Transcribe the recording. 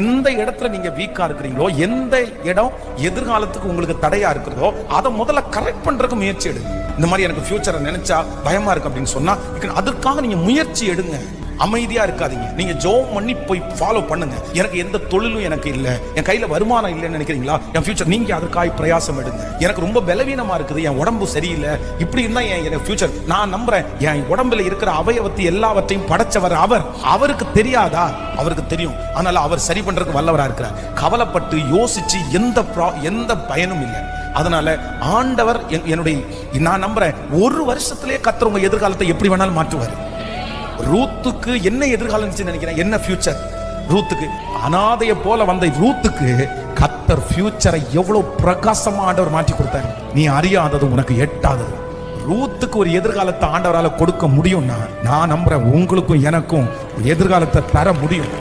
எந்த இடத்துல நீங்க வீக்கா இருக்கிறீங்களோ, எந்த இடம் எதிர்காலத்துக்கு உங்களுக்கு தடையா இருக்கிறதோ அதை முதல்ல கரெக்ட் பண்றதுக்கு முயற்சி எடுங்க. இந்த மாதிரி எனக்கு ஃபியூச்சரை நினைச்சா பயமா இருக்கு அப்படின்னு சொன்னா அதுக்காக நீங்க முயற்சி எடுங்க. அமைதியா இருக்காதீங்க. நீங்க ஜெபம் பண்ணி போய் ஃபாலோ பண்ணுங்க. எனக்கு எந்த தொழிலும் எனக்கு இல்ல, என் கையில வருமானம் இல்லைன்னு நினைக்கிறீங்களா, என் ஃபியூச்சர் நீங்க அதற்காக பிரயாசம் எடுங்க. எனக்கு ரொம்ப பலவீனமா இருக்குது, என் உடம்பு சரியில்லை, இப்படி இருந்தா என் ஃபியூச்சர். நான் நம்புறேன் என் உடம்புல இருக்கிற அவயவத்தை எல்லாவற்றையும் படைச்சவர் அவர். அவருக்கு தெரியாதா? அவருக்கு தெரியும். அதனால அவர் சரி பண்றதுக்கு வல்லவரா இருக்கிறார். கவலைப்பட்டு யோசிச்சு எந்த பயனும் இல்லை. அதனால ஆண்டவர் என்னுடைய, நான் நம்புறேன் ஒரு வருஷத்திலே கர்த்தர் உங்க எதிர்காலத்தை எப்படி வேணாலும் மாற்றுவார். ரூத்துக்கு என்ன எதிர்காலம் நினைக்கிறேன், என்ன ஃபியூச்சர்? ரூத்துக்கு அனாதைய போல வந்த ரூத்துக்கு கர்த்தர் ஃபியூச்சரை எவ்வளவு பிரகாசமா ஆண்டவர் மாற்றி கொடுத்தார். நீ அறியாதது உனக்கு எட்டாதது. ரூத்துக்கு ஒரு எதிர்காலத்தை ஆண்டவரால கொடுக்க முடியும்னா நான் நம்புறேன் உங்களுக்கும் எனக்கும் எதிர்காலத்தை தர முடியும்.